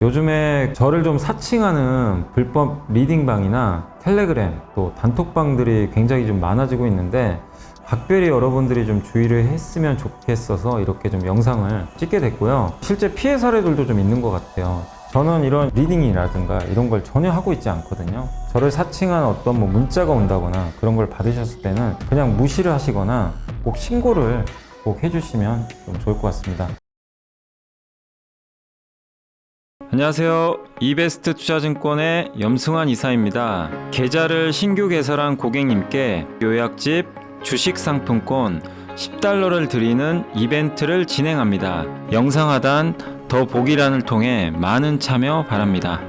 요즘에 저를 좀 사칭하는 불법 리딩방이나 텔레그램 또 단톡방들이 굉장히 좀 많아지고 있는데 각별히 여러분들이 좀 주의를 했으면 좋겠어서 이렇게 좀 영상을 찍게 됐고요. 실제 피해 사례들도 좀 있는 것 같아요. 저는 이런 리딩이라든가 이런 걸 전혀 하고 있지 않거든요. 저를 사칭한 어떤 문자가 온다거나 그런 걸 받으셨을 때는 그냥 무시를 하시거나 꼭 신고를 꼭 해주시면 좀 좋을 것 같습니다. 안녕하세요. 이베스트 투자증권의 염승환 이사입니다. 계좌를 신규 개설한 고객님께 요약집 주식 상품권 10달러를 드리는 이벤트를 진행합니다. 영상 하단 더 보기란을 통해 많은 참여 바랍니다.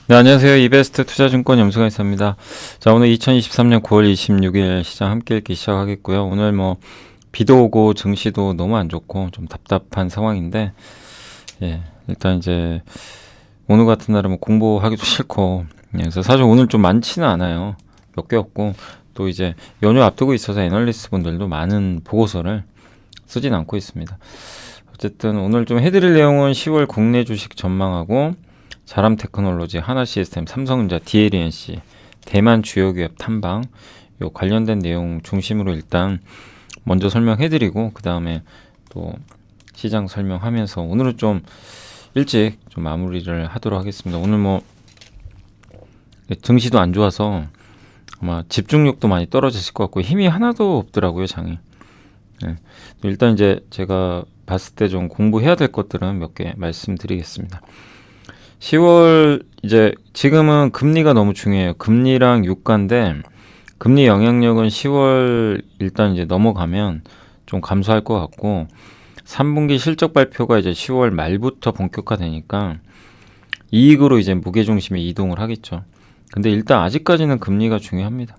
네, 안녕하세요. 이베스트 투자증권 염승환 이사입니다. 자, 오늘 2023년 9월 26일 시장 함께 읽기 시작하겠고요. 오늘 비도 오고 증시도 너무 안 좋고 좀 답답한 상황인데 일단 이제 오늘 같은 날은 공부하기도 싫고 그래서 사실 오늘 좀 많지는 않아요. 몇 개 없고 또 이제 연휴 앞두고 있어서 애널리스트 분들도 많은 보고서를 쓰진 않고 있습니다. 어쨌든 오늘 좀 해드릴 내용은 10월 국내 주식 전망하고 자람 테크놀로지, 하나 시스템, 삼성전자, DLNC, 대만 주요 기업 탐방 요 관련된 내용 중심으로 일단 먼저 설명해드리고 그 다음에 또 시장 설명하면서 오늘은 좀 일찍 좀 마무리를 하도록 하겠습니다. 오늘 증시도 안 좋아서 아마 집중력도 많이 떨어졌을 것 같고 힘이 하나도 없더라고요, 장이. 일단 이제 제가 봤을 때 좀 공부해야 될 것들은 몇 개 말씀드리겠습니다. 10월 이제 지금은 금리가 너무 중요해요. 금리랑 유가인데 금리 영향력은 10월 일단 이제 넘어가면 좀 감소할 것 같고 3분기 실적 발표가 이제 10월 말부터 본격화되니까 이익으로 이제 무게중심이 이동을 하겠죠. 근데 일단 아직까지는 금리가 중요합니다.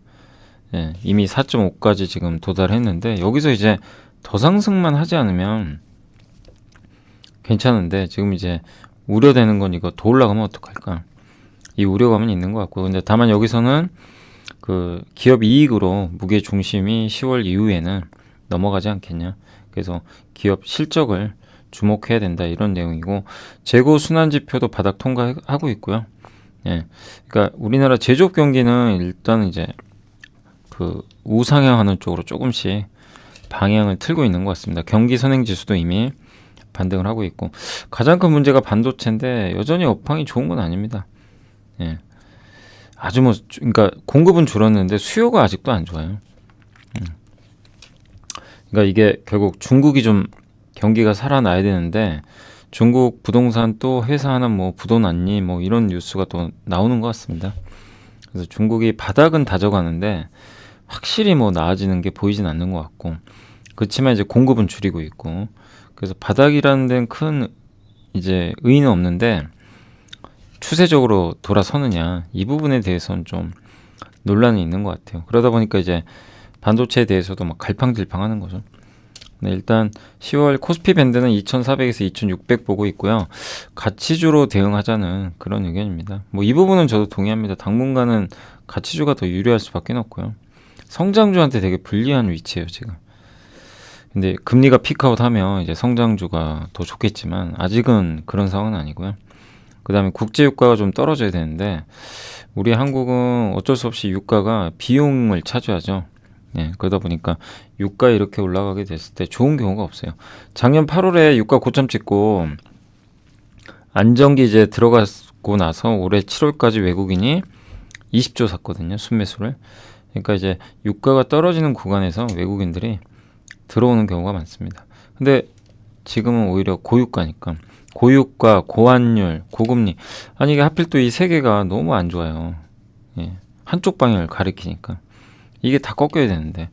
이미 4.5까지 지금 도달했는데 여기서 이제 더 상승만 하지 않으면 괜찮은데 지금 이제 우려되는 건 이거 더 올라가면 어떡할까? 이 우려감은 있는 것 같고 근데 다만 여기서는 그 기업 이익으로 무게중심이 10월 이후에는 넘어가지 않겠냐. 그래서 기업 실적을 주목해야 된다 이런 내용이고 재고 순환 지표도 바닥 통과하고 있고요. 그러니까 우리나라 제조업 경기는 일단 이제 그 우상향하는 쪽으로 조금씩 방향을 틀고 있는 것 같습니다. 경기 선행 지수도 이미 반등을 하고 있고 가장 큰 문제가 반도체인데 여전히 업황이 좋은 건 아닙니다. 아주 그러니까 공급은 줄었는데 수요가 아직도 안 좋아요. 그러니까 이게 결국 중국이 좀 경기가 살아나야 되는데 중국 부동산 또 회사 하나 부도 났니 이런 뉴스가 또 나오는 것 같습니다. 그래서 중국이 바닥은 다져가는데 확실히 나아지는 게 보이진 않는 것 같고 그렇지만 이제 공급은 줄이고 있고 그래서 바닥이라는 데는 큰 이제 의의는 없는데 추세적으로 돌아서느냐 이 부분에 대해서는 좀 논란이 있는 것 같아요. 그러다 보니까 이제 반도체에 대해서도 갈팡질팡하는 거죠. 네, 일단 10월 코스피 밴드는 2,400에서 2,600 보고 있고요. 가치주로 대응하자는 그런 의견입니다. 이 부분은 저도 동의합니다. 당분간은 가치주가 더 유리할 수밖에 없고요. 성장주한테 되게 불리한 위치예요, 지금. 근데 금리가 피크아웃하면 이제 성장주가 더 좋겠지만 아직은 그런 상황은 아니고요. 그 다음에 국제유가가 좀 떨어져야 되는데 우리 한국은 어쩔 수 없이 유가가 비용을 차지하죠. 그러다 보니까 유가 이렇게 올라가게 됐을 때 좋은 경우가 없어요. 작년 8월에 유가 고점 찍고 안정기 이제 들어가고 나서 올해 7월까지 외국인이 20조 샀거든요. 순매수를. 그러니까 이제 유가가 떨어지는 구간에서 외국인들이 들어오는 경우가 많습니다. 근데 지금은 오히려 고유가니까 고유가, 고환율, 고금리 아니 이게 하필 또 이 세 개가 너무 안 좋아요. 한쪽 방향을 가리키니까 이게 다 꺾여야 되는데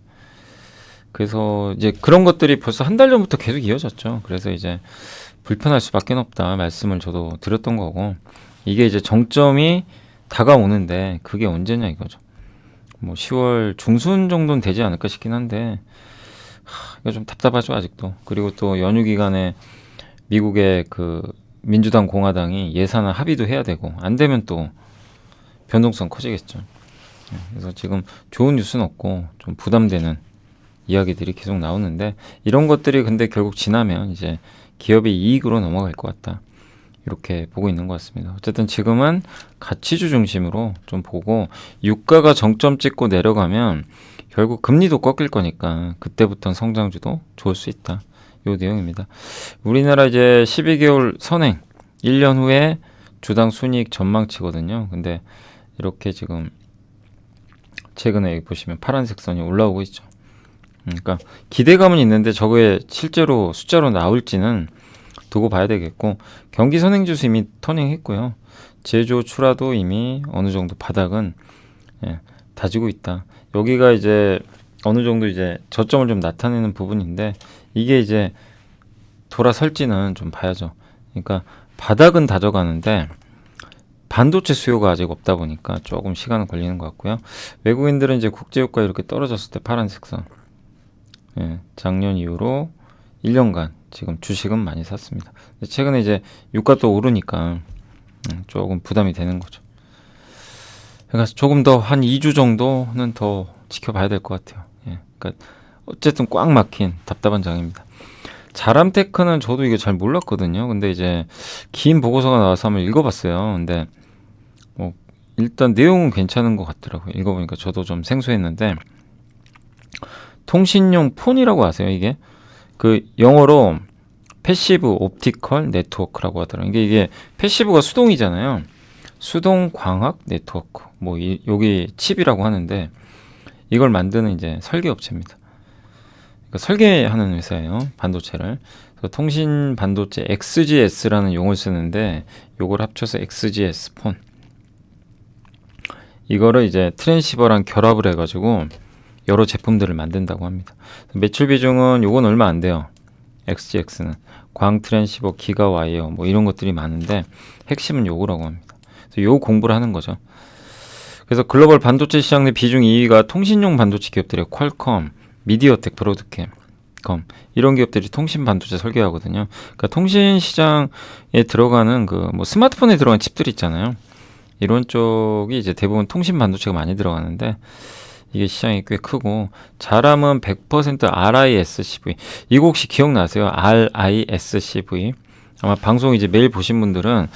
그래서 이제 그런 것들이 벌써 한 달 전부터 계속 이어졌죠. 그래서 이제 불편할 수밖에 없다 말씀을 저도 드렸던 거고 이게 이제 정점이 다가오는데 그게 언제냐 이거죠. 10월 중순 정도는 되지 않을까 싶긴 한데 이거 좀 답답하죠 아직도. 그리고 또 연휴 기간에 미국의 그 민주당 공화당이 예산을 합의도 해야 되고 안 되면 또 변동성 커지겠죠. 그래서 지금 좋은 뉴스는 없고 좀 부담되는 이야기들이 계속 나오는데 이런 것들이 근데 결국 지나면 이제 기업의 이익으로 넘어갈 것 같다. 이렇게 보고 있는 것 같습니다. 어쨌든 지금은 가치주 중심으로 좀 보고 유가가 정점 찍고 내려가면 결국 금리도 꺾일 거니까 그때부터는 성장주도 좋을 수 있다. 요 내용입니다. 우리나라 이제 12개월 선행 1년 후에 주당 순이익 전망치거든요. 근데 이렇게 지금 최근에 여기 보시면 파란색 선이 올라오고 있죠. 그러니까 기대감은 있는데 저게 실제로 숫자로 나올지는 두고 봐야 되겠고, 경기 선행지수 이미 터닝했고요. 제조 출하도 이미 어느 정도 바닥은 다지고 있다. 여기가 이제 어느 정도 이제 저점을 좀 나타내는 부분인데 이게 이제 돌아설지는 좀 봐야죠. 그러니까 바닥은 다져가는데 반도체 수요가 아직 없다 보니까 조금 시간은 걸리는 것 같고요. 외국인들은 이제 국제유가 이렇게 떨어졌을 때 파란색 선, 작년 이후로 1년간 지금 주식은 많이 샀습니다. 최근에 이제 유가 또 오르니까 조금 부담이 되는 거죠. 그러니까 조금 더 한 2주 정도는 더 지켜봐야 될 것 같아요. 그러니까 어쨌든 꽉 막힌 답답한 장입니다. 자람테크는 저도 이게 잘 몰랐거든요. 근데 이제 긴 보고서가 나와서 한번 읽어봤어요. 근데 뭐 일단 내용은 괜찮은 것 같더라고요. 읽어보니까 저도 좀 생소했는데, 통신용 폰이라고 아세요? 이게 그 영어로 패시브 옵티컬 네트워크라고 하더라고요. 이게 패시브가 수동이잖아요. 수동 광학 네트워크, 뭐 여기 칩이라고 하는데 이걸 만드는 이제 설계 업체입니다. 그러니까 설계하는 회사예요, 반도체를. 그래서 통신 반도체 XGS라는 용어를 쓰는데 요걸 합쳐서 XGS 폰. 이거를 이제 트랜시버랑 결합을 해가지고 여러 제품들을 만든다고 합니다. 매출 비중은 요건 얼마 안 돼요. XGX는 광 트랜시버, 기가 와이어 뭐 이런 것들이 많은데 핵심은 요거라고 합니다. 그래서 요 공부를 하는 거죠. 그래서 글로벌 반도체 시장 내 비중 2위가 통신용 반도체 기업들이에요. 퀄컴, 미디어텍, 브로드캠, 이런 기업들이 통신 반도체 설계하거든요. 그러니까 통신 시장에 들어가는 그 뭐 스마트폰에 들어간 칩들 있잖아요. 이런 쪽이 이제 대부분 통신 반도체가 많이 들어가는데 이게 시장이 꽤 크고, 자람은 100% RISCV. 이거 혹시 기억나세요? RISCV. 아마 방송 이제 매일 보신 분들은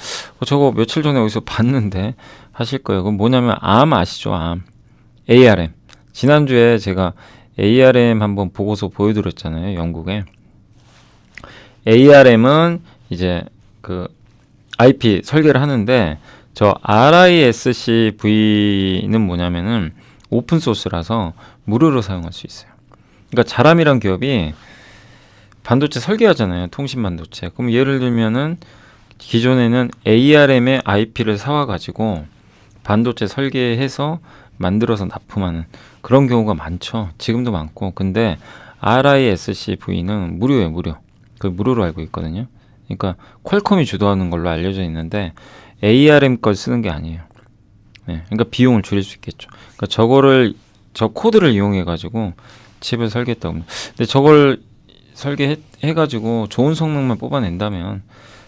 저거 며칠 전에 어디서 봤는데 하실 거예요. 그건 뭐냐면 암 아시죠? 암. ARM. 지난주에 제가 ARM 한번 보고서 보여드렸잖아요. 영국에. ARM은 이제 그 IP 설계를 하는데 저 RISCV는 뭐냐면은 오픈 소스라서 무료로 사용할 수 있어요. 그러니까 자람이란 기업이 반도체 설계하잖아요. 통신 반도체. 그럼 예를 들면은 기존에는 ARM의 IP를 사와 가지고 반도체 설계해서 만들어서 납품하는 그런 경우가 많죠. 지금도 많고. 근데 RISCV는 무료예요, 무료. 그 무료로 알고 있거든요. 그러니까 퀄컴이 주도하는 걸로 알려져 있는데 ARM 걸 쓰는 게 아니에요. 그러니까 비용을 줄일 수 있겠죠. 그러니까 저 코드를 이용해 가지고 칩을 설계했다고 합니다. 근데 저걸 설계해 가지고 좋은 성능만 뽑아낸다면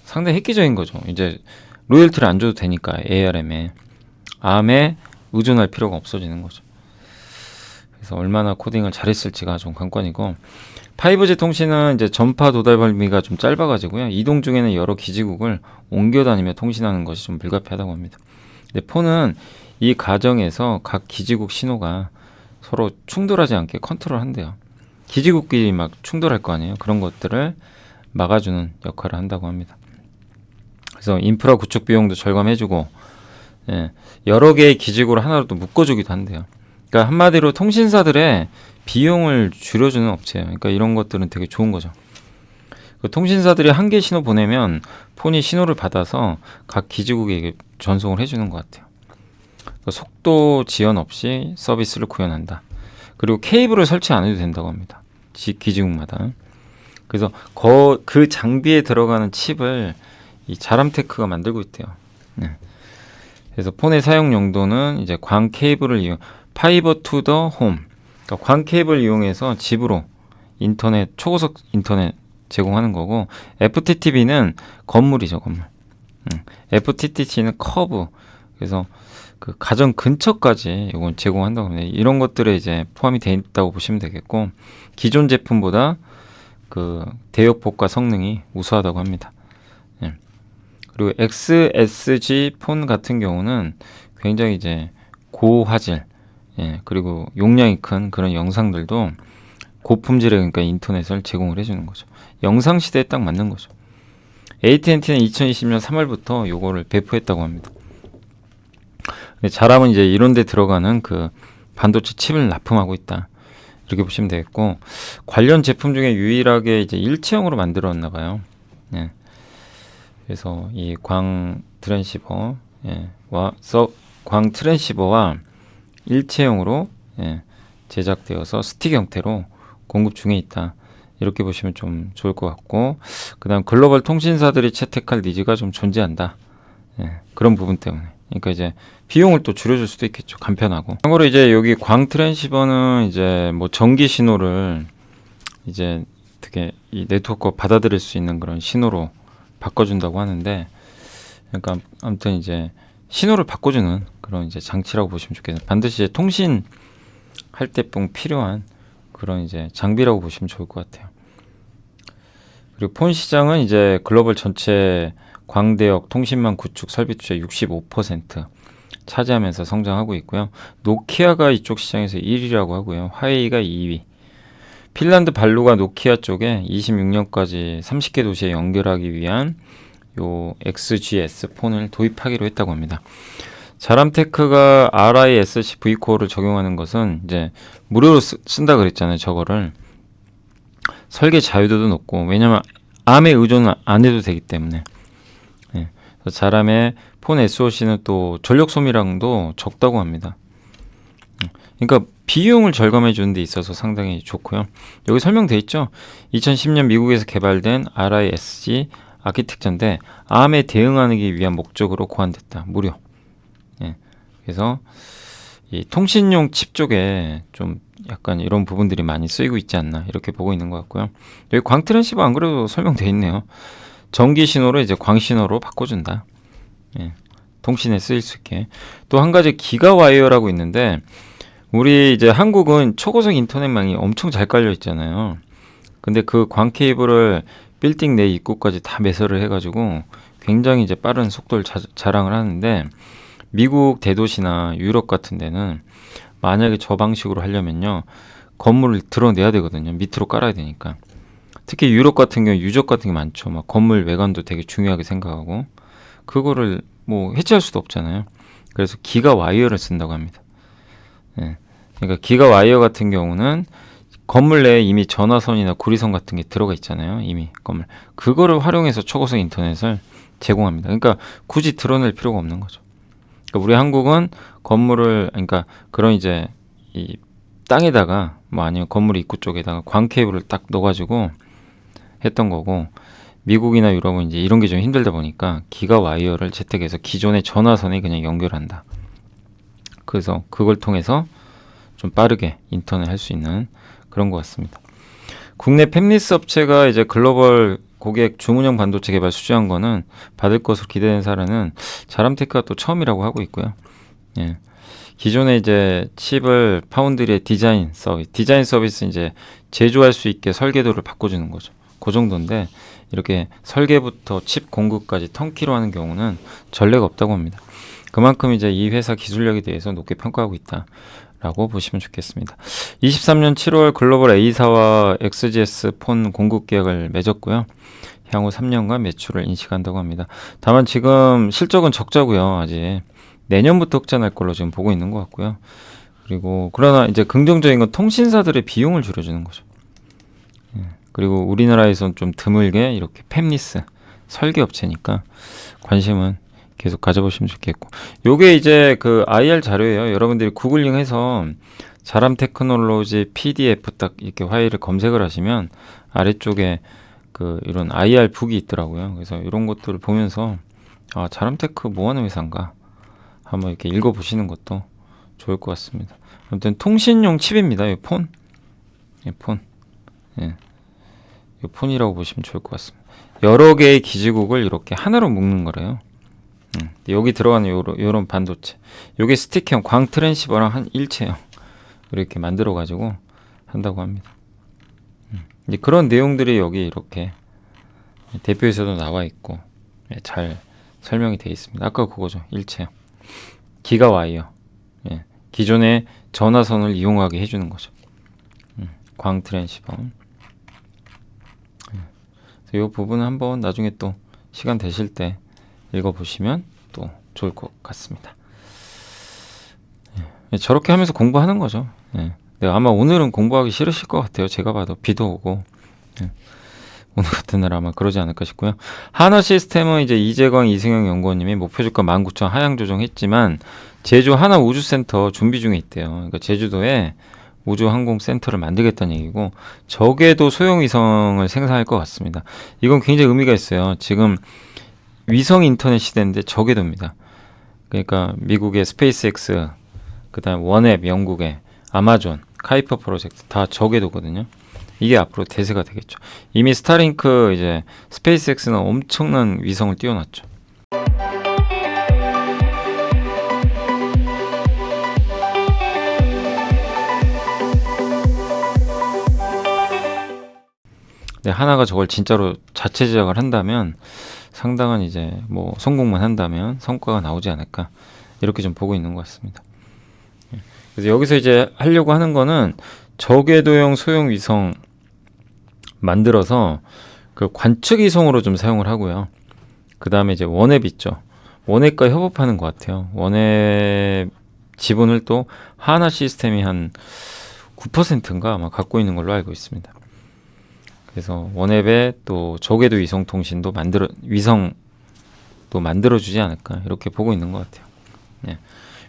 상당히 획기적인 거죠. 이제 로열티를 안 줘도 되니까 ARM에 의존할 필요가 없어지는 거죠. 그래서 얼마나 코딩을 잘했을지가 좀 관건이고, 5G 통신은 이제 전파 도달 범위가 좀 짧아가지고요. 이동 중에는 여러 기지국을 옮겨 다니며 통신하는 것이 좀 불가피하다고 합니다. 근데 폰은 이 과정에서 각 기지국 신호가 서로 충돌하지 않게 컨트롤한대요. 기지국끼리 막 충돌할 거 아니에요. 그런 것들을 막아주는 역할을 한다고 합니다. 그래서 인프라 구축 비용도 절감해주고, 여러 개의 기지국을 하나로 또 묶어주기도 한대요. 그러니까 한마디로 통신사들의 비용을 줄여주는 업체예요. 그러니까 이런 것들은 되게 좋은 거죠. 그 통신사들이 한 개 신호 보내면 폰이 신호를 받아서 각 기지국에게 전송을 해주는 것 같아요. 그 속도 지연 없이 서비스를 구현한다. 그리고 케이블을 설치 안 해도 된다고 합니다. 기지국마다. 그래서 그 장비에 들어가는 칩을 이 자람테크가 만들고 있대요. 그래서 폰의 사용 용도는 이제 광 케이블을 이용, 파이버 투 더 홈. 그러니까 광 케이블을 이용해서 집으로 인터넷, 초고속 인터넷 제공하는 거고, FTTB는 건물이죠, 건물. FTTC는 커브. 그래서 그 가정 근처까지 이건 제공한다고 합니다. 이런 것들에 이제 포함이 되어 있다고 보시면 되겠고, 기존 제품보다 그 대역폭과 성능이 우수하다고 합니다. 그리고 XSG 폰 같은 경우는 굉장히 이제 고화질, 예, 그리고 용량이 큰 그런 영상들도 고품질의 그러니까 인터넷을 제공을 해주는 거죠. 영상 시대에 딱 맞는 거죠. AT&T는 2020년 3월부터 요거를 배포했다고 합니다. 근데 잘하면 이제 이런 데 들어가는 그 반도체 칩을 납품하고 있다. 이렇게 보시면 되겠고, 관련 제품 중에 유일하게 이제 일체형으로 만들었나 봐요. 예. 그래서 이 광 트랜시버, 예, 광 트랜시버와 일체형으로, 예, 제작되어서 스틱 형태로 공급 중에 있다. 이렇게 보시면 좀 좋을 것 같고, 그 다음 글로벌 통신사들이 채택할 니즈가 좀 존재한다. 예, 그런 부분 때문에. 그러니까 이제 비용을 또 줄여줄 수도 있겠죠. 간편하고. 참고로 이제 여기 광 트랜시버는 이제 뭐 전기 신호를 이제 어떻게 이 네트워크가 받아들일 수 있는 그런 신호로 바꿔준다고 하는데, 그러니까 아무튼 이제 신호를 바꿔주는 그런 이제 장치라고 보시면 좋겠어요. 반드시 이제 통신 할 때 꼭 필요한 그런 이제 장비라고 보시면 좋을 것 같아요. 그리고 폰 시장은 이제 글로벌 전체 광대역 통신망 구축 설비 투자 65% 차지하면서 성장하고 있고요. 노키아가 이쪽 시장에서 1위라고 하고요. 화웨이가 2위. 핀란드 발루가 노키아 쪽에 26년까지 30개 도시에 연결하기 위한 요 XGS 폰을 도입하기로 했다고 합니다. 자람테크가 RISC V코어를 적용하는 것은 이제 무료로 쓴다 그랬잖아요. 저거를 설계 자유도도 높고, 왜냐면 암에 의존을 안 해도 되기 때문에. 예. 자람의 폰 SoC는 또 전력 소비량도 적다고 합니다. 그러니까 비용을 절감해 주는 데 있어서 상당히 좋고요. 여기 설명돼 있죠. 2010년 미국에서 개발된 RISC 아키텍처인데 암에 대응하기 위한 목적으로 고안됐다. 무료. 예. 그래서 이 통신용 칩 쪽에 좀 약간 이런 부분들이 많이 쓰이고 있지 않나 이렇게 보고 있는 것 같고요. 여기 광 트랜시버 안 그래도 설명돼 있네요. 전기 신호를 이제 광 신호로 바꿔준다. 예. 통신에 쓰일 수 있게. 또 한 가지 기가 와이어라고 있는데, 우리 이제 한국은 초고속 인터넷망이 엄청 잘 깔려 있잖아요. 근데 그 광 케이블을 빌딩 내 입구까지 다 매설을 해가지고 굉장히 이제 빠른 속도를 자랑을 하는데, 미국 대도시나 유럽 같은 데는 만약에 저 방식으로 하려면요, 건물을 드러내야 되거든요. 밑으로 깔아야 되니까. 특히 유럽 같은 경우 유적 같은 게 많죠. 막 건물 외관도 되게 중요하게 생각하고, 그거를 뭐 해체할 수도 없잖아요. 그래서 기가 와이어를 쓴다고 합니다. 예. 그러니까 기가 와이어 같은 경우는 건물 내에 이미 전화선이나 구리선 같은 게 들어가 있잖아요. 이미 건물. 그거를 활용해서 초고속 인터넷을 제공합니다. 그러니까 굳이 드러낼 필요가 없는 거죠. 그러니까 우리 한국은 건물을, 그러니까 그런 이제 이 땅에다가 뭐 아니면 건물 입구 쪽에다가 광 케이블을 딱 넣어가지고 했던 거고, 미국이나 유럽은 이제 이런 게 좀 힘들다 보니까 기가 와이어를 채택해서 기존의 전화선에 그냥 연결한다. 그래서 그걸 통해서 좀 빠르게 인터넷 할 수 있는 그런 것 같습니다. 국내 팹리스 업체가 이제 글로벌 고객 주문형 반도체 개발 수주한 거는 받을 것으로 기대된 사례는 자람테크가 또 처음이라고 하고 있고요. 예. 기존에 이제 칩을 파운드리의 디자인 서비스 이제 제조할 수 있게 설계도를 바꿔주는 거죠. 그 정도인데, 이렇게 설계부터 칩 공급까지 턴키로 하는 경우는 전례가 없다고 합니다. 그만큼 이제 이 회사 기술력에 대해서 높게 평가하고 있다라고 보시면 좋겠습니다. 23년 7월 글로벌 A사와 XGS 폰 공급 계약을 맺었고요. 향후 3년간 매출을 인식한다고 합니다. 다만 지금 실적은 적자고요. 아직 내년부터 흑자 날 걸로 지금 보고 있는 것 같고요. 그리고 그러나 이제 긍정적인 건 통신사들의 비용을 줄여주는 거죠. 그리고 우리나라에선 좀 드물게 이렇게 팹리스 설계 업체니까 관심은 계속 가져보시면 좋겠고, 요게 이제 그 IR 자료예요. 여러분들이 구글링해서 자람 테크놀로지 PDF 딱 이렇게 파일을 검색을 하시면 아래쪽에 그 이런 IR 북이 있더라고요. 그래서 이런 것들을 보면서 아, 자람테크 뭐 하는 회사인가 한번 이렇게 읽어보시는 것도 좋을 것 같습니다. 아무튼 통신용 칩입니다. 이 폰. 이 폰. 예. 이 폰이라고 보시면 좋을 것 같습니다. 여러 개의 기지국을 이렇게 하나로 묶는 거래요. 여기 들어가는 요런 반도체. 요게 스틱형 광 트랜시버랑 한 일체형 이렇게 만들어 가지고 한다고 합니다. 이제 그런 내용들이 여기 이렇게 대표에서도 나와 있고 잘 설명이 되어 있습니다. 아까 그거죠. 일체형. 기가와이어. 예. 기존의 전화선을 이용하게 해주는 거죠. 광 트랜시버. 이 부분은 한번 나중에 또 시간 되실 때 읽어보시면 또 좋을 것 같습니다. 예. 저렇게 하면서 공부하는 거죠. 예. 네, 아마 오늘은 공부하기 싫으실 것 같아요. 제가 봐도 비도 오고. 예. 오늘 같은 날 아마 그러지 않을까 싶고요. 하나 시스템은 이제 이재광 이승영 연구원님이 목표주가 19,000 하향 조정했지만 제주 하나 우주센터 준비 중에 있대요. 그러니까 제주도에 우주항공센터를 만들겠다는 얘기고 적에도 소형 위성을 생산할 것 같습니다. 이건 굉장히 의미가 있어요. 지금 위성 인터넷 시대인데 적에도입니다. 그러니까 미국의 스페이스X, 그다음 원앱 영국의 아마존, 카이퍼 프로젝트 다 적에도거든요. 이게 앞으로 대세가 되겠죠. 이미 스타링크 이제 스페이스X는 엄청난 위성을 띄워놨죠. 네, 하나가 저걸 진짜로 자체 제작을 한다면 상당한 이제 뭐 성공만 한다면 성과가 나오지 않을까 이렇게 좀 보고 있는 것 같습니다. 그래서 여기서 이제 하려고 하는 거는 저궤도형 소형 위성 만들어서 그 관측 위성으로 좀 사용을 하고요. 그 다음에 이제 원앱 있죠. 원앱과 협업하는 것 같아요. 원앱 지분을 또 하나 시스템이 한 9%인가 아마 갖고 있는 걸로 알고 있습니다. 그래서 원앱에 또 저궤도 위성 통신도 위성도 만들어주지 않을까 이렇게 보고 있는 것 같아요. 네.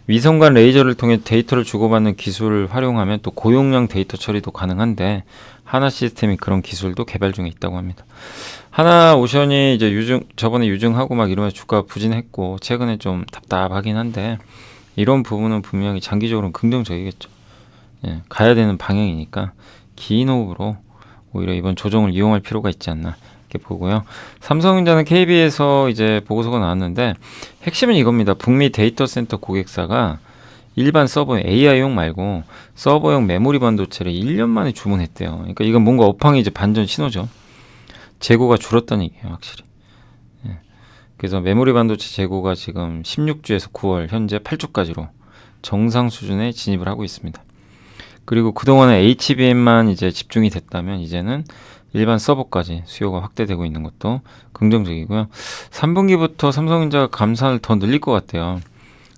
위성 간 레이저를 통해 데이터를 주고받는 기술을 활용하면 또 고용량 데이터 처리도 가능한데 하나 시스템이 그런 기술도 개발 중에 있다고 합니다. 하나 오션이 이제 저번에 유증하고 막 이러면서 주가 부진했고 최근에 좀 답답하긴 한데 이런 부분은 분명히 장기적으로는 긍정적이겠죠. 예, 가야 되는 방향이니까 긴 호흡으로 오히려 이번 조정을 이용할 필요가 있지 않나 이렇게 보고요. 삼성전자는 KB에서 이제 보고서가 나왔는데 핵심은 이겁니다. 북미 데이터 센터 고객사가 일반 서버 AI용 말고 서버용 메모리 반도체를 1년 만에 주문했대요. 그러니까 이건 뭔가 업황이 이제 반전 신호죠. 재고가 줄었다는 얘기예요, 확실히. 예. 그래서 메모리 반도체 재고가 지금 16주에서 9월 현재 8주까지로 정상 수준에 진입을 하고 있습니다. 그리고 그동안은 HBM만 이제 집중이 됐다면 이제는 일반 서버까지 수요가 확대되고 있는 것도 긍정적이고요. 3분기부터 삼성전자가 감산을 더 늘릴 것 같아요.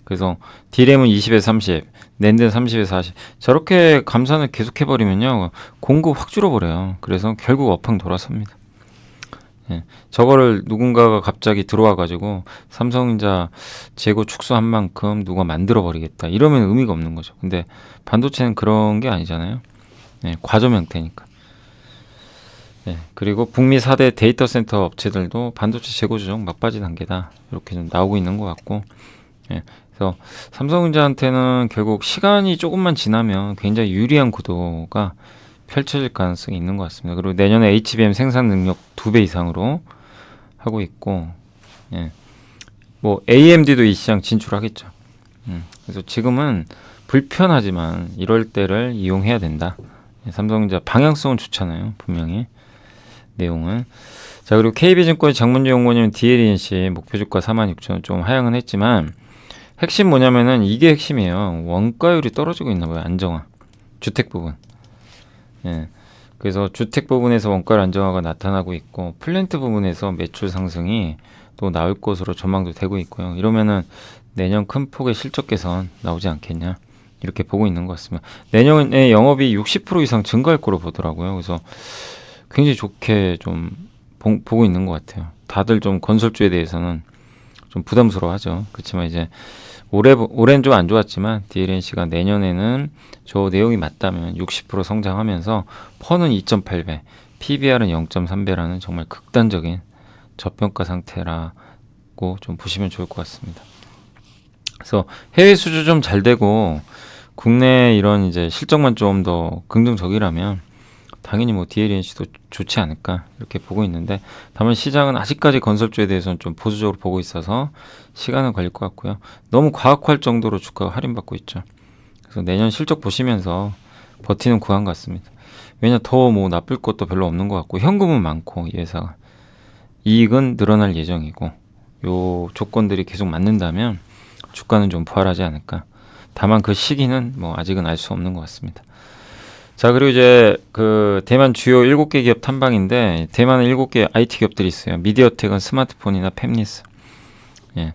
그래서 D램은 20에서 30, 낸드는 30에서 40 저렇게 감산을 계속해버리면요 공급 확 줄어버려요. 그래서 결국 업황 돌아섭니다. 예, 저거를 누군가가 갑자기 들어와가지고 삼성전자 재고 축소한 만큼 누가 만들어버리겠다 이러면 의미가 없는 거죠. 근데 반도체는 그런 게 아니잖아요. 예, 과점 형태니까. 예, 그리고 북미 4대 데이터 센터 업체들도 반도체 재고 조정 막바지 단계다 이렇게 좀 나오고 있는 것 같고 예, 그래서 삼성전자한테는 결국 시간이 조금만 지나면 굉장히 유리한 구도가 펼쳐질 가능성이 있는 것 같습니다. 그리고 내년에 HBM 생산 능력 2배 이상으로 하고 있고, 예. 뭐 AMD도 이 시장 진출하겠죠. 그래서 지금은 불편하지만 이럴 때를 이용해야 된다. 예, 삼성전자 방향성은 좋잖아요, 분명히 내용은. 자, 그리고 KB증권 장문주 연구원님 DLNC 목표주가 46,000원 좀 하향은 했지만 핵심 뭐냐면은 이게 핵심이에요. 원가율이 떨어지고 있나 봐요, 안정화. 주택 부분. 예. 그래서 주택 부분에서 원가율 안정화가 나타나고 있고 플랜트 부분에서 매출 상승이 또 나올 것으로 전망도 되고 있고요. 이러면은 내년 큰 폭의 실적 개선 나오지 않겠냐 이렇게 보고 있는 것 같습니다. 내년에 영업이 60% 이상 증가할 거로 보더라고요. 그래서 굉장히 좋게 좀 보고 있는 것 같아요. 다들 좀 건설주에 대해서는 좀 부담스러워하죠. 그렇지만 이제 올해는 좀 안 좋았지만 DLNC가 내년에는 저 내용이 맞다면 60% 성장하면서 펀은 2.8배, PBR은 0.3배라는 정말 극단적인 저평가 상태라고 좀 보시면 좋을 것 같습니다. 그래서 해외 수주 좀 잘 되고 국내 이런 이제 실적만 좀 더 긍정적이라면 당연히 뭐 DLNC도 좋지 않을까 이렇게 보고 있는데 다만 시장은 아직까지 건설주에 대해서는 좀 보수적으로 보고 있어서 시간은 걸릴 것 같고요. 너무 과학할 정도로 주가가 할인받고 있죠. 그래서 내년 실적 보시면서 버티는 구간 같습니다. 왜냐 더 뭐 나쁠 것도 별로 없는 것 같고 현금은 많고 이 회사가 이익은 늘어날 예정이고 요 조건들이 계속 맞는다면 주가는 좀 부활하지 않을까. 다만 그 시기는 뭐 아직은 알 수 없는 것 같습니다. 자, 그리고 이제 그 대만 주요 7개 기업 탐방인데, 대만은 7개 IT 기업들이 있어요. 미디어텍은 스마트폰이나 팹리스. 예.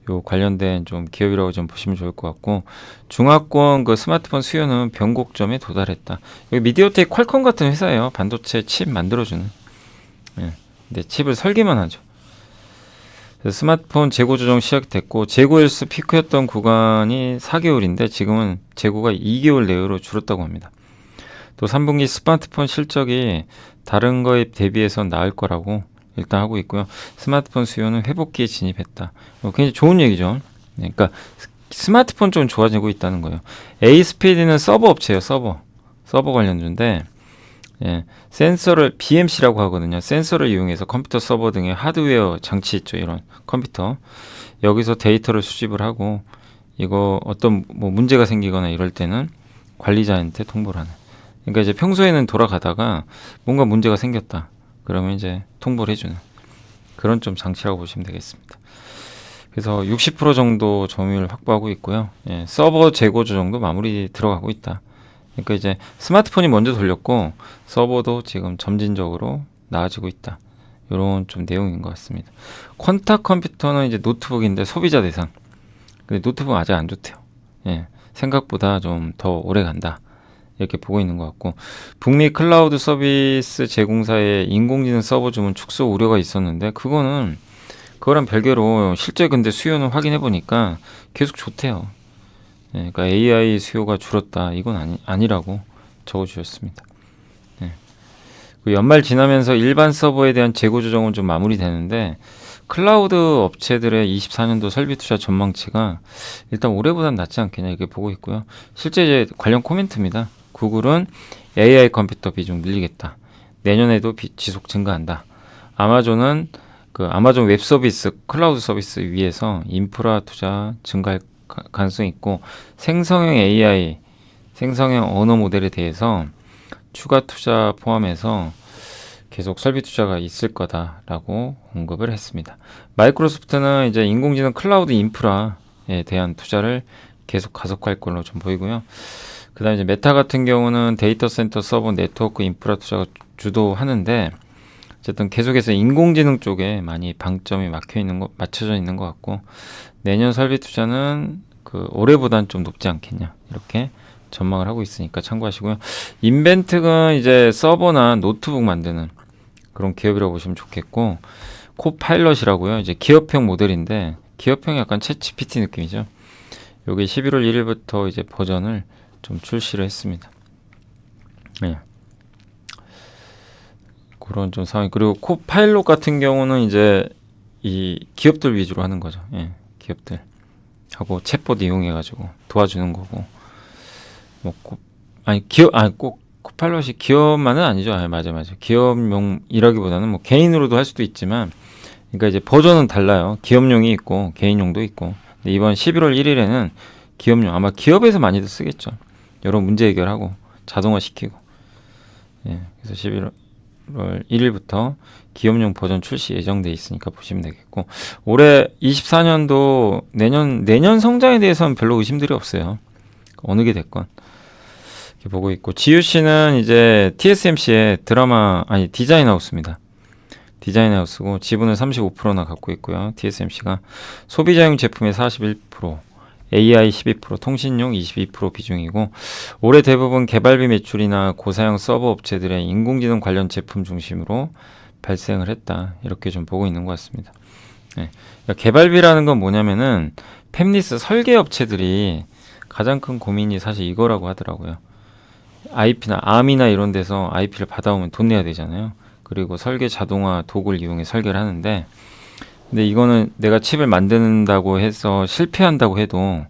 요 관련된 좀 기업이라고 좀 보시면 좋을 것 같고, 중화권 그 스마트폰 수요는 변곡점에 도달했다. 여기 미디어텍 퀄컴 같은 회사예요. 반도체 칩 만들어주는. 예. 근데 칩을 설계만 하죠. 그래서 스마트폰 재고 조정 시작됐고, 재고 일수 피크였던 구간이 4개월인데 지금은 재고가 2개월 내외로 줄었다고 합니다. 또 3분기 스마트폰 실적이 다른 거에 대비해서 나을 거라고 일단 하고 있고요. 스마트폰 수요는 회복기에 진입했다. 굉장히 좋은 얘기죠. 그러니까 스마트폰 좀 좋아지고 있다는 거예요. 에이스피드는 서버 업체예요. 서버 관련주인데, 예, 센서를 BMC라고 하거든요. 센서를 이용해서 컴퓨터 서버 등의 하드웨어 장치 있죠. 이런 컴퓨터 여기서 데이터를 수집을 하고, 이거 어떤 뭐 문제가 생기거나 이럴 때는 관리자한테 통보를 하는. 그러니까 이제 평소에는 돌아가다가 뭔가 문제가 생겼다 그러면 이제 통보를 해주는 그런 좀 장치라고 보시면 되겠습니다. 그래서 60% 정도 점유율 확보하고 있고요. 예, 서버 재고 조정도 마무리 들어가고 있다. 그러니까 이제 스마트폰이 먼저 돌렸고 서버도 지금 점진적으로 나아지고 있다. 이런 좀 내용인 것 같습니다. 퀀타 컴퓨터는 이제 노트북인데 소비자 대상. 근데 노트북은 아직 안 좋대요. 예, 생각보다 좀 더 오래 간다. 이렇게 보고 있는 것 같고, 북미 클라우드 서비스 제공사의 인공지능 서버 주문 축소 우려가 있었는데, 그거랑 별개로 실제 근데 수요는 확인해 보니까 계속 좋대요. 예, 그러니까 AI 수요가 줄었다, 이건 아니라고 적어주셨습니다. 예. 그 연말 지나면서 일반 서버에 대한 재고 조정은 좀 마무리되는데, 클라우드 업체들의 24년도 설비 투자 전망치가 일단 올해보다는 낫지 않겠냐 이렇게 보고 있고요. 실제 이제 관련 코멘트입니다. 구글은 AI 컴퓨터 비중 늘리겠다. 내년에도 지속 증가한다. 아마존은 그 아마존 웹 서비스, 클라우드 서비스 위에서 인프라 투자 증가할 가능성이 있고, 생성형 AI, 생성형 언어 모델에 대해서 추가 투자 포함해서 계속 설비 투자가 있을 거다라고 언급을 했습니다. 마이크로소프트는 이제 인공지능 클라우드 인프라에 대한 투자를 계속 가속할 걸로 좀 보이고요. 그 다음에 이제 메타 같은 경우는 데이터 센터 서버 네트워크 인프라 투자가 주도하는데, 어쨌든 계속해서 인공지능 쪽에 많이 방점이 맞춰져 있는 것 같고, 내년 설비 투자는 그 올해보단 좀 높지 않겠냐 이렇게 전망을 하고 있으니까 참고하시고요. 인벤트는 이제 서버나 노트북 만드는 그런 기업이라고 보시면 좋겠고, 코파일럿이라고요. 이제 기업형 모델인데, 기업형이 약간 챗GPT 느낌이죠. 여기 11월 1일부터 이제 버전을 좀 출시를 했습니다. 네. 그런 좀 상황. 그리고 코파일럿 같은 경우는 이제 이 기업들 위주로 하는 거죠. 예, 기업들 하고 챗봇 이용해가지고 도와주는 거고. 뭐 꼭 코파일럿이 기업만은 아니죠. 맞아. 기업용이라기보다는 뭐 개인으로도 할 수도 있지만, 그러니까 이제 버전은 달라요. 기업용이 있고 개인용도 있고. 근데 이번 11월 1일에는 기업용, 아마 기업에서 많이들 쓰겠죠. 여러 문제 해결하고 자동화시키고. 예, 그래서 11월 1일부터 기업용 버전 출시 예정돼 있으니까 보시면 되겠고, 올해 24년도 내년 성장에 대해서는 별로 의심들이 없어요. 어느 게 됐건 이렇게 보고 있고, GUC는 이제 TSMC의 디자인하우스입니다. 디자인하우스고 지분을 35%나 갖고 있고요. TSMC가 소비자용 제품의 41%, AI 12%, 통신용 22% 비중이고, 올해 대부분 개발비 매출이나 고사양 서버 업체들의 인공지능 관련 제품 중심으로 발생을 했다. 이렇게 좀 보고 있는 것 같습니다. 네. 그러니까 개발비라는 건 뭐냐면은 팹리스 설계 업체들이 가장 큰 고민이 사실 이거라고 하더라고요. IP나 ARM이나 이런 데서 IP를 받아오면 돈 내야 되잖아요. 그리고 설계 자동화 도구를 이용해 설계를 하는데, 근데 이거는 내가 칩을 만든다고 해서 실패한다고 해도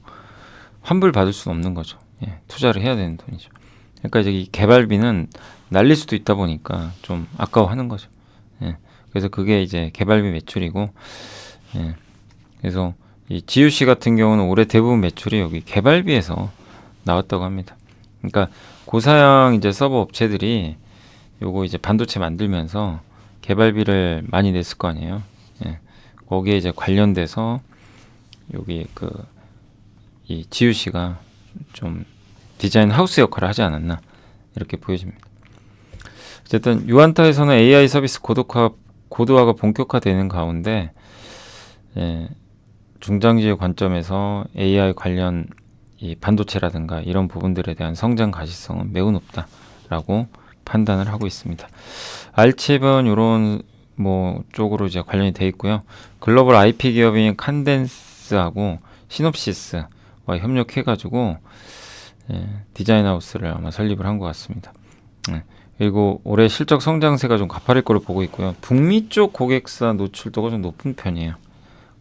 환불 받을 수는 없는 거죠. 예, 투자를 해야 되는 돈이죠. 그러니까 이제 이 개발비는 날릴 수도 있다 보니까 좀 아까워하는 거죠. 예, 그래서 그게 이제 개발비 매출이고, 예, 그래서 이 GUC 같은 경우는 올해 대부분 매출이 여기 개발비에서 나왔다고 합니다. 그러니까 고사양 이제 서버 업체들이 요거 이제 반도체 만들면서 개발비를 많이 냈을 거 아니에요. 예. 거기에 이제 관련돼서 여기 이 지유 씨가 좀 디자인 하우스 역할을 하지 않았나 이렇게 보여집니다. 어쨌든 유안타에서는 AI 서비스 고도화가 본격화되는 가운데 중장기의 관점에서 AI 관련 이 반도체라든가 이런 부분들에 대한 성장 가시성은 매우 높다라고 판단을 하고 있습니다. 알칩은 이런 쪽으로 이제 관련이 돼 있고요. 글로벌 IP 기업인 칸덴스하고 시놉시스와 협력해가지고 디자인 하우스를 아마 설립을 한 것 같습니다. 그리고 올해 실적 성장세가 좀 가파를 거를 보고 있고요. 북미 쪽 고객사 노출도가 좀 높은 편이에요.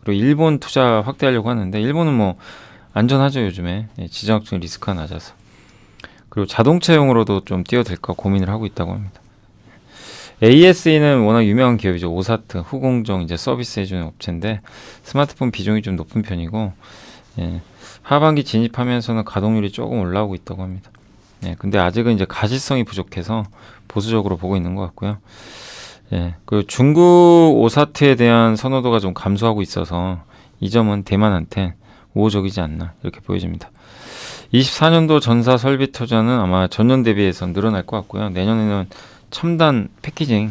그리고 일본 투자 확대하려고 하는데 일본은 안전하죠 요즘에. 지정학적인 리스크가 낮아서. 그리고 자동차용으로도 좀 뛰어들까 고민을 하고 있다고 합니다. ASE는 워낙 유명한 기업이죠. 오사트, 후공정 이제 서비스 해주는 업체인데 스마트폰 비중이 좀 높은 편이고 하반기 진입하면서는 가동률이 조금 올라오고 있다고 합니다. 근데 아직은 이제 가시성이 부족해서 보수적으로 보고 있는 것 같고요. 그 중국 오사트에 대한 선호도가 좀 감소하고 있어서 이 점은 대만한테 우호적이지 않나 이렇게 보여집니다. 24년도 전사 설비 투자는 아마 전년 대비해서 늘어날 것 같고요. 내년에는 첨단 패키징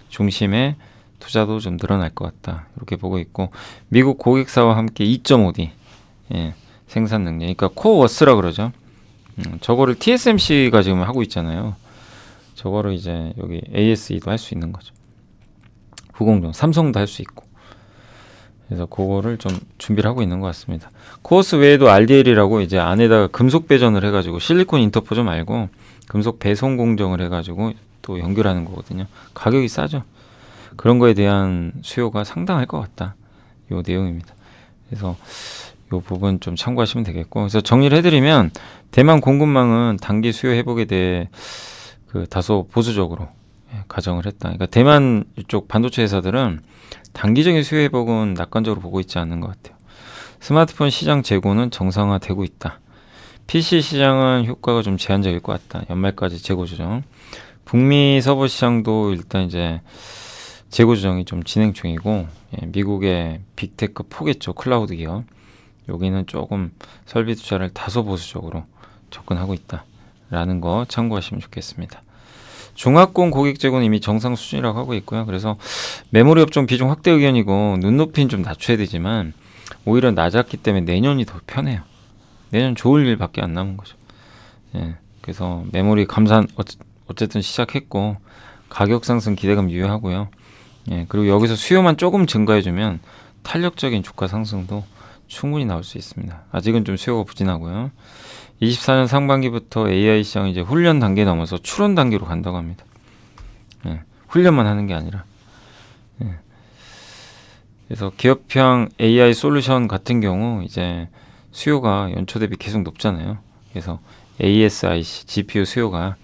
중심의 투자도 좀 늘어날 것 같다 이렇게 보고 있고 미국 고객사와 함께 2.5D 생산 능력, 그러니까 코워스라 그러죠. 저거를 TSMC가 지금 하고 있잖아요. 저거를 이제 여기 ASE도 할 수 있는 거죠. 후공정, 삼성도 할 수 있고. 그래서 그거를 좀 준비를 하고 있는 것 같습니다. 코어스 외에도 RDL이라고 이제 안에다가 금속 배전을 해가지고 실리콘 인터포저 말고 금속 배송 공정을 해가지고 또 연결하는 거거든요. 가격이 싸죠. 그런 거에 대한 수요가 상당할 것 같다. 요 내용입니다. 그래서 요 부분 좀 참고하시면 되겠고, 그래서 정리를 해드리면 대만 공급망은 단기 수요 회복에 대해 다소 보수적으로 가정을 했다. 그러니까 대만 이쪽 반도체 회사들은 단기적인 수요 회복은 낙관적으로 보고 있지 않는 것 같아요. 스마트폰 시장 재고는 정상화되고 있다. PC 시장은 효과가 좀 제한적일 것 같다. 연말까지 재고 조정. 북미 서버 시장도 일단 이제 재고 조정이 좀 진행 중이고, 미국의 빅테크 포겠죠. 클라우드 기업. 여기는 조금 설비 투자를 다소 보수적으로 접근하고 있다라는 거 참고하시면 좋겠습니다. 중화권 고객 재고는 이미 정상 수준이라고 하고 있고요. 그래서 메모리 업종 비중 확대 의견이고 눈높이는 좀 낮춰야 되지만 오히려 낮았기 때문에 내년이 더 편해요. 내년 좋을 일밖에 안 남은 거죠. 그래서 메모리 감산 어쨌든 시작했고 가격 상승 기대감 유효하고요. 그리고 여기서 수요만 조금 증가해주면 탄력적인 주가 상승도 충분히 나올 수 있습니다. 아직은 좀 수요가 부진하고요. 24년 상반기부터 AI 시장이 이제 훈련 단계 넘어서 추론 단계로 간다고 합니다. 훈련만 하는 게 아니라. 그래서 기업형 AI 솔루션 같은 경우 이제 수요가 연초 대비 계속 높잖아요. 그래서 ASIC, GPU 수요가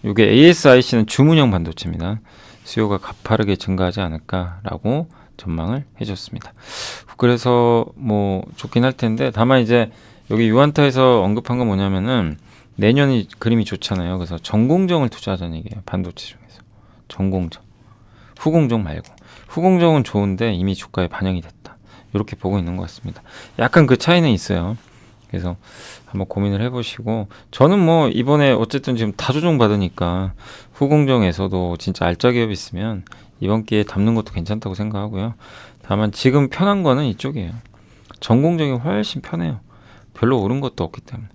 이게 ASIC는 주문형 반도체입니다. 수요가 가파르게 증가하지 않을까라고 전망을 해줬습니다. 그래서 좋긴 할 텐데 다만 이제 여기 유안타에서 언급한 건 뭐냐면은 내년이 그림이 좋잖아요. 그래서 전공정을 투자하자는 얘기예요. 반도체 중에서 전공정, 후공정 말고. 후공정은 좋은데 이미 주가에 반영이 됐다. 이렇게 보고 있는 것 같습니다. 약간 그 차이는 있어요. 그래서 한번 고민을 해보시고, 저는 이번에 어쨌든 지금 다 조정 받으니까 후공정에서도 진짜 알짜 기업이 있으면 이번 기회에 담는 것도 괜찮다고 생각하고요. 다만 지금 편한 거는 이쪽이에요. 전공정이 훨씬 편해요. 별로 오른 것도 없기 때문에.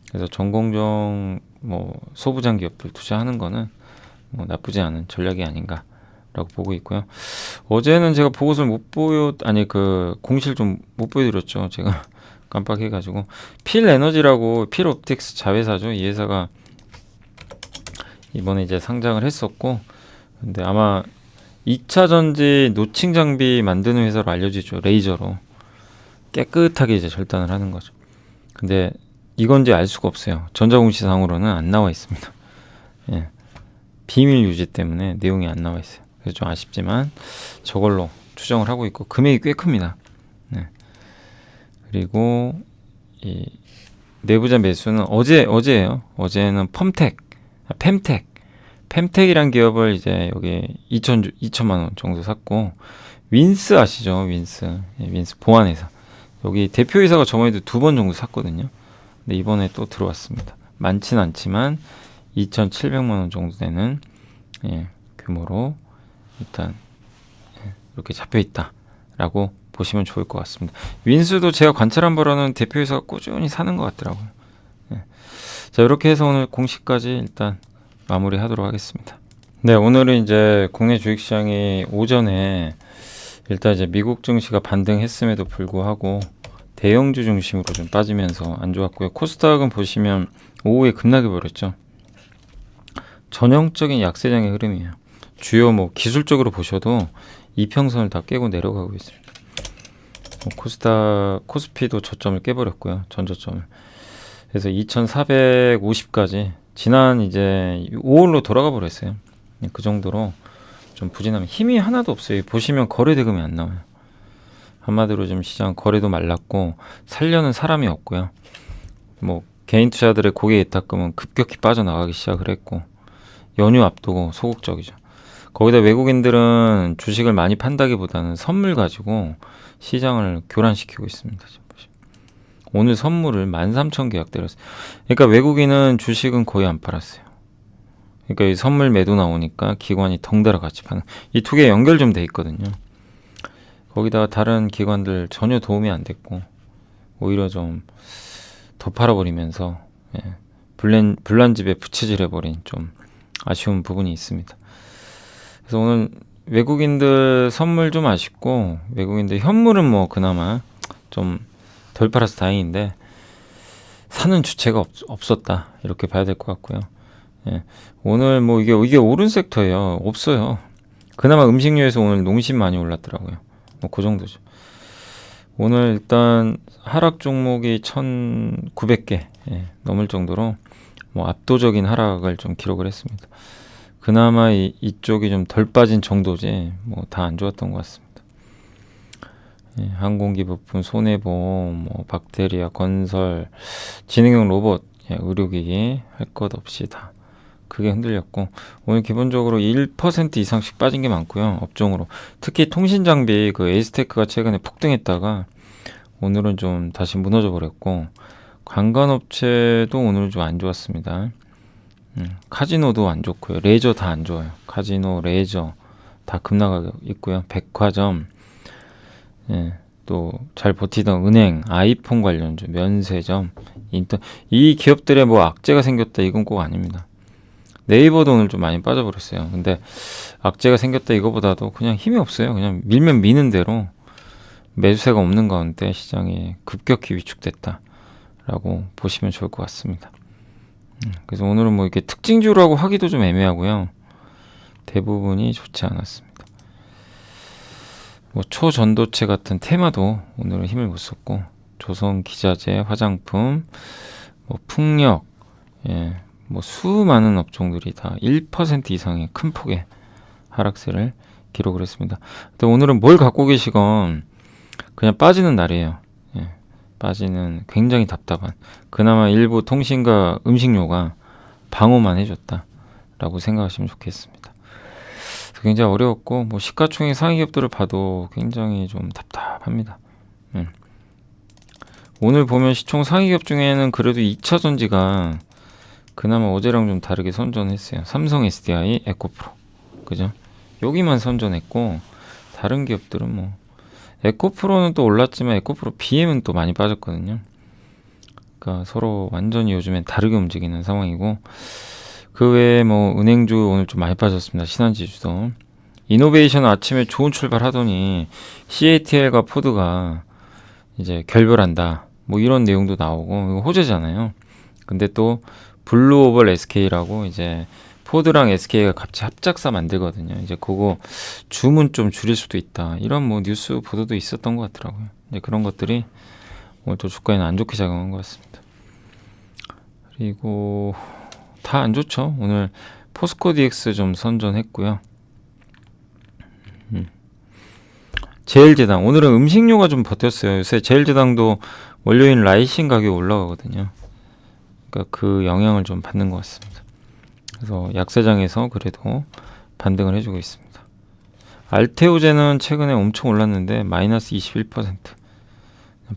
그래서 전공정 소부장 기업들 투자하는 거는 나쁘지 않은 전략이 아닌가라고 보고 있고요. 어제는 제가 보고서를 공시를 좀 못 보여드렸죠. 제가 깜빡해가지고. 필에너지라고 필옵틱스 자회사죠. 이 회사가 이번에 이제 상장을 했었고, 근데 아마 2차 전지 노칭 장비 만드는 회사로 알려지죠. 레이저로 깨끗하게 이제 절단을 하는 거죠. 근데 이건지 알 수가 없어요. 전자공시상으로는 안 나와 있습니다. 비밀 유지 때문에 내용이 안 나와 있어요. 그래서 좀 아쉽지만 저걸로 추정을 하고 있고 금액이 꽤 큽니다. 그리고 이 내부자 매수는 어제예요. 어제는 fem텍 펜텍이란 기업을 이제 여기 2천만 원 정도 샀고, 윈스 아시죠? 윈스. 예, 윈스 보안회사. 여기 대표이사가 저번에도 2번 정도 샀거든요. 근데 이번에 또 들어왔습니다. 많진 않지만 2,700만 원 정도 되는 규모로 일단 이렇게 잡혀 있다라고 보시면 좋을 것 같습니다. 윈스도 제가 관찰한 바로는 대표이사가 꾸준히 사는 것 같더라고요. 자, 이렇게 해서 오늘 공시까지 일단 마무리하도록 하겠습니다. 네, 오늘은 이제 국내 주식시장이 오전에 일단 이제 미국 증시가 반등했음에도 불구하고 대형주 중심으로 좀 빠지면서 안 좋았고요. 코스닥은 보시면 오후에 급락해 버렸죠. 전형적인 약세장의 흐름이에요. 주요 뭐 기술적으로 보셔도 이평선을 다 깨고 내려가고 있습니다. 코스피도 저점을 깨버렸고요. 전저점을. 그래서 2450까지 지난 이제 5월로 돌아가 버렸어요. 그 정도로 좀 부진하면 힘이 하나도 없어요. 보시면 거래 대금이 안 나와요. 한마디로 좀 시장 거래도 말랐고 살려는 사람이 없고요. 뭐 개인 투자들의 고객 예탁금은 급격히 빠져나가기 시작을 했고, 연휴 앞두고 소극적이죠. 거기다 외국인들은 주식을 많이 판다기보다는 선물 가지고 시장을 교란시키고 있습니다. 오늘 선물을 13,000개 약대였어요. 그러니까 외국인은 주식은 거의 안 팔았어요. 그러니까 이 선물 매도 나오니까 기관이 덩달아 같이 파는, 이 두 개 연결 좀 돼 있거든요. 거기다가 다른 기관들 전혀 도움이 안 됐고 오히려 좀 더 팔아버리면서 불난집에 부채질 해버린 좀 아쉬운 부분이 있습니다. 그래서 오늘 외국인들 선물 좀 아쉽고, 외국인들 현물은 뭐 그나마 좀 덜 팔아서 다행인데 사는 주체가 없었다 이렇게 봐야 될 것 같고요. 오늘 뭐 이게 오른 섹터예요. 없어요. 그나마 음식료에서 오늘 농심 많이 올랐더라고요. 뭐 그 정도죠. 오늘 일단 하락 종목이 1,900개 넘을 정도로 뭐 압도적인 하락을 좀 기록을 했습니다. 그나마 이쪽이 좀 덜 빠진 정도지 뭐 다 안 좋았던 것 같습니다. 항공기 부품, 손해보험, 뭐 박테리아, 건설, 지능형 로봇, 의료기기 할 것 없이 다 크게 흔들렸고, 오늘 기본적으로 1% 이상씩 빠진 게 많고요. 업종으로 특히 통신장비 그 에이스테크가 최근에 폭등했다가 오늘은 좀 다시 무너져 버렸고, 관광업체도 오늘 좀 안 좋았습니다. 카지노도 안 좋고요. 레저 다 안 좋아요. 카지노, 레저 다 급락하고 있고요. 백화점, 또 잘 버티던 은행, 아이폰 관련주, 면세점, 이 기업들의 뭐 악재가 생겼다 이건 꼭 아닙니다. 네이버도 오늘 좀 많이 빠져버렸어요. 근데 악재가 생겼다 이거보다도 그냥 힘이 없어요. 그냥 밀면 미는 대로 매수세가 없는 가운데 시장이 급격히 위축됐다라고 보시면 좋을 것 같습니다. 그래서 오늘은 뭐 이렇게 특징주라고 하기도 좀 애매하고요. 대부분이 좋지 않았습니다. 뭐 초전도체 같은 테마도 오늘은 힘을 못 썼고, 조선기자재, 화장품, 뭐 풍력, 뭐 수많은 업종들이 다 1% 이상의 큰 폭의 하락세를 기록을 했습니다. 근데 오늘은 뭘 갖고 계시건 그냥 빠지는 날이에요. 빠지는 굉장히 답답한, 그나마 일부 통신과 음식료가 방어만 해줬다라고 생각하시면 좋겠습니다. 굉장히 어려웠고, 뭐 시가총액 상위 기업들을 봐도 굉장히 좀 답답합니다. 오늘 보면 시총 상위 기업 중에는 그래도 2차전지가 그나마 어제랑 좀 다르게 선전했어요. 삼성 SDI, 에코프로, 그죠? 여기만 선전했고 다른 기업들은 뭐, 에코프로는 또 올랐지만 에코프로 BM은 또 많이 빠졌거든요. 그러니까 서로 완전히 요즘엔 다르게 움직이는 상황이고, 그 외에 뭐 은행주 오늘 좀 많이 빠졌습니다. 신한지주도. 이노베이션 아침에 좋은 출발하더니 CATL과 포드가 이제 결별한다, 뭐 이런 내용도 나오고, 이거 호재잖아요. 근데 또 블루오벌 SK라고 이제 포드랑 SK가 같이 합작사 만들거든요. 이제 그거 주문 좀 줄일 수도 있다, 이런 뭐 뉴스 보도도 있었던 것 같더라고요. 이제 그런 것들이 오늘 또 주가에는 안 좋게 작용한 것 같습니다. 그리고 다 안 좋죠. 오늘 포스코 DX 좀 선전했고요. 제일제당, 오늘은 음식료가 좀 버텼어요. 요새 제일제당도 원료인 라이신 가격이 올라가거든요. 그러니까 그 영향을 좀 받는 것 같습니다. 그래서 약세장에서 그래도 반등을 해주고 있습니다. 알테오제는 최근에 엄청 올랐는데 마이너스 21%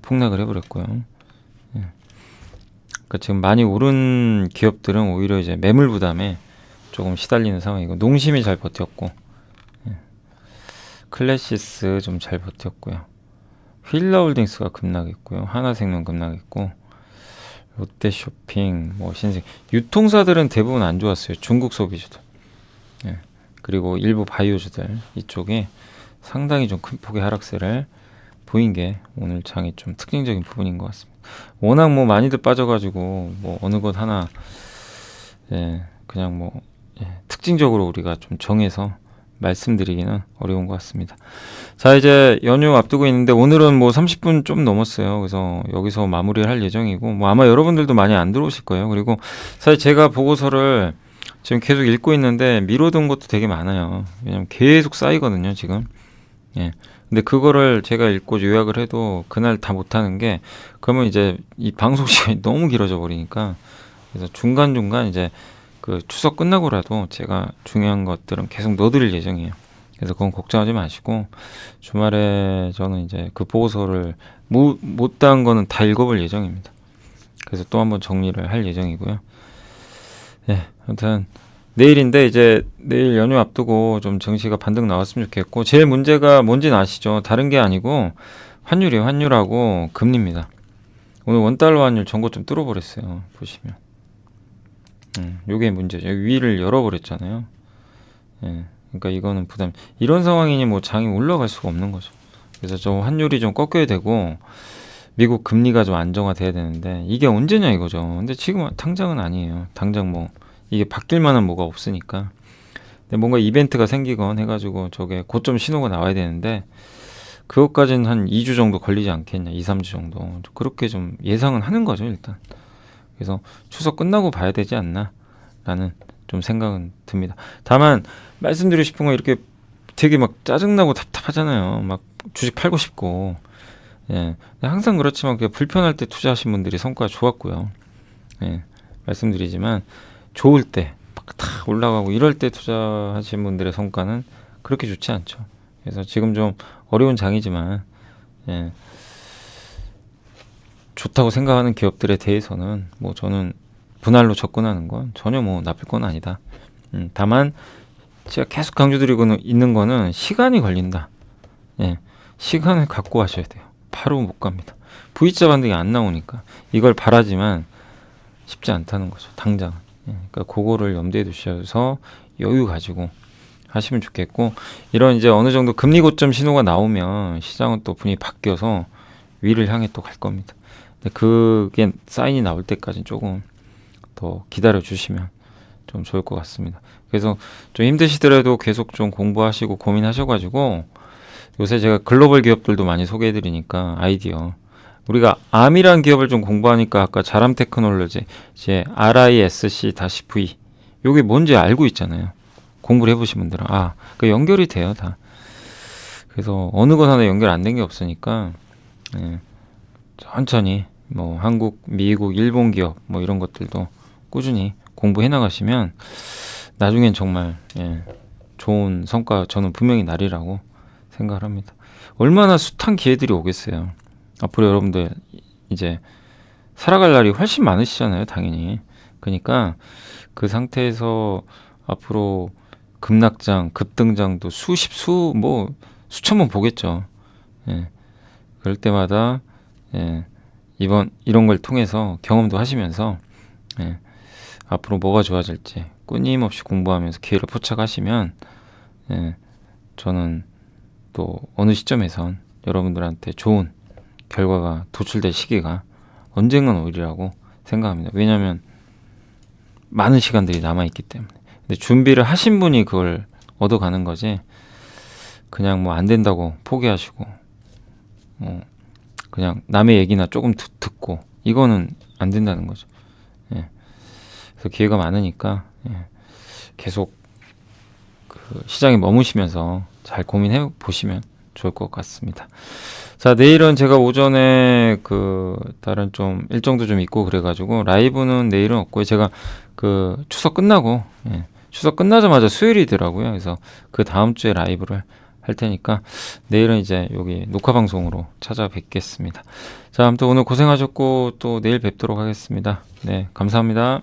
폭락을 해버렸고요. 그러니까 지금 많이 오른 기업들은 오히려 이제 매물 부담에 조금 시달리는 상황이고, 농심이 잘 버텼고, 클래시스 좀 잘 버텼고요. 휠라홀딩스가 급락했고요. 하나생명 급락했고, 롯데쇼핑, 뭐 신생, 유통사들은 대부분 안 좋았어요. 중국 소비주들. 그리고 일부 바이오주들 이쪽에 상당히 좀 큰 폭의 하락세를 보인 게 오늘 장의 좀 특징적인 부분인 것 같습니다. 워낙 뭐 많이들 빠져가지고 뭐 어느 것 하나 그냥 뭐 특징적으로 우리가 좀 정해서 말씀드리기는 어려운 것 같습니다. 자, 이제 연휴 앞두고 있는데 오늘은 뭐 30분 좀 넘었어요. 그래서 여기서 마무리를 할 예정이고, 뭐 아마 여러분들도 많이 안 들어오실 거예요. 그리고 사실 제가 보고서를 지금 계속 읽고 있는데 미뤄둔 것도 되게 많아요. 왜냐면 계속 쌓이거든요, 지금. 근데 그거를 제가 읽고 요약을 해도 그날 다 못하는 게, 그러면 이제 이 방송 시간이 너무 길어져 버리니까, 그래서 중간중간 이제 그 추석 끝나고라도 제가 중요한 것들은 계속 넣어드릴 예정이에요. 그래서 그건 걱정하지 마시고, 주말에 저는 이제 그 보고서를 못다한 거는 다 읽어볼 예정입니다. 그래서 또 한번 정리를 할 예정이고요. 아무튼 내일인데, 이제 내일 연휴 앞두고 좀 증시가 반등 나왔으면 좋겠고, 제일 문제가 뭔지는 아시죠? 다른 게 아니고 환율이에요. 환율하고 금리입니다. 오늘 원달러 환율 전고점 뚫어버렸어요. 보시면 요게 문제죠. 위를 열어버렸잖아요. 그러니까 이거는 부담. 이런 상황이니 뭐 장이 올라갈 수가 없는 거죠. 그래서 저 환율이 좀 꺾여야 되고, 미국 금리가 좀 안정화돼야 되는데 이게 언제냐 이거죠. 근데 지금 당장은 아니에요. 당장 뭐 이게 바뀔 만한 뭐가 없으니까. 근데 뭔가 이벤트가 생기건 해가지고 저게 고점 신호가 나와야 되는데, 그것까지는 한 2주 정도 걸리지 않겠냐, 2, 3주 정도. 그렇게 좀 예상은 하는 거죠, 일단. 그래서 추석 끝나고 봐야 되지 않나 라는 좀 생각은 듭니다. 다만 말씀드리고 싶은 건, 이렇게 되게 막 짜증나고 답답하잖아요. 막 주식 팔고 싶고. 항상 그렇지만 불편할 때 투자하신 분들이 성과가 좋았고요. 말씀드리지만 좋을 때 막 탁 올라가고 이럴 때 투자하신 분들의 성과는 그렇게 좋지 않죠. 그래서 지금 좀 어려운 장이지만 좋다고 생각하는 기업들에 대해서는 뭐 저는 분할로 접근하는 건 전혀 뭐 나쁠 건 아니다. 다만 제가 계속 강조드리고 있는 거는 시간이 걸린다. 시간을 갖고 하셔야 돼요. 바로 못 갑니다. V자 반등이 안 나오니까 이걸 바라지만 쉽지 않다는 거죠. 당장. 그러니까 그거를 염두에 두셔서 여유 가지고 하시면 좋겠고, 이런 이제 어느 정도 금리 고점 신호가 나오면 시장은 또 분위기 바뀌어서 위를 향해 또 갈 겁니다. 근데 그게 사인이 나올 때까지 조금 더 기다려 주시면 좀 좋을 것 같습니다. 그래서 좀 힘드시더라도 계속 좀 공부하시고 고민하셔가지고, 요새 제가 글로벌 기업들도 많이 소개해드리니까 아이디어, 우리가 암이란 기업을 좀 공부하니까 아까 자람 테크놀로지, 이제 RISC-V, 요게 뭔지 알고 있잖아요. 공부를 해보신 분들은 그 연결이 돼요, 다. 그래서 어느 것 하나 연결 안 된 게 없으니까 천천히 뭐 한국, 미국, 일본 기업 뭐 이런 것들도 꾸준히 공부해 나가시면 나중엔 정말 좋은 성과 저는 분명히 나리라고 생각을 합니다. 얼마나 숱한 기회들이 오겠어요. 앞으로 여러분들 이제 살아갈 날이 훨씬 많으시잖아요, 당연히. 그러니까 그 상태에서 앞으로 급락장, 급등장도 수천 번 보겠죠. 그럴 때마다 이런 걸 통해서 경험도 하시면서 앞으로 뭐가 좋아질지 끊임없이 공부하면서 기회를 포착하시면 저는 또 어느 시점에선 여러분들한테 좋은 결과가 도출될 시기가 언젠간 오리라고 생각합니다. 왜냐하면 많은 시간들이 남아있기 때문에. 근데 준비를 하신 분이 그걸 얻어가는 거지, 그냥 뭐 안 된다고 포기하시고 그냥 남의 얘기나 조금 듣고 이거는 안 된다는 거죠. 그래서 기회가 많으니까 계속 그 시장에 머무시면서 잘 고민해 보시면 좋을 것 같습니다. 자, 내일은 제가 오전에 그 다른 좀 일정도 좀 있고 그래가지고 라이브는 내일은 없고요. 제가 그 추석 끝나고 추석 끝나자마자 수요일이더라고요. 그래서 그 다음 주에 라이브를 할 테니까 내일은 이제 여기 녹화 방송으로 찾아뵙겠습니다. 자, 아무튼 오늘 고생하셨고 또 내일 뵙도록 하겠습니다. 네, 감사합니다.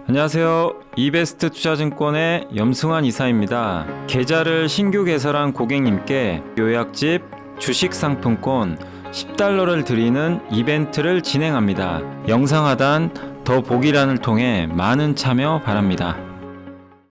안녕하세요. 이베스트 투자증권의 염승환 이사입니다. 계좌를 신규 개설한 고객님께 요약집 주식 상품권 $10를 드리는 이벤트를 진행합니다. 영상 하단 더 보기란을 통해 많은 참여 바랍니다.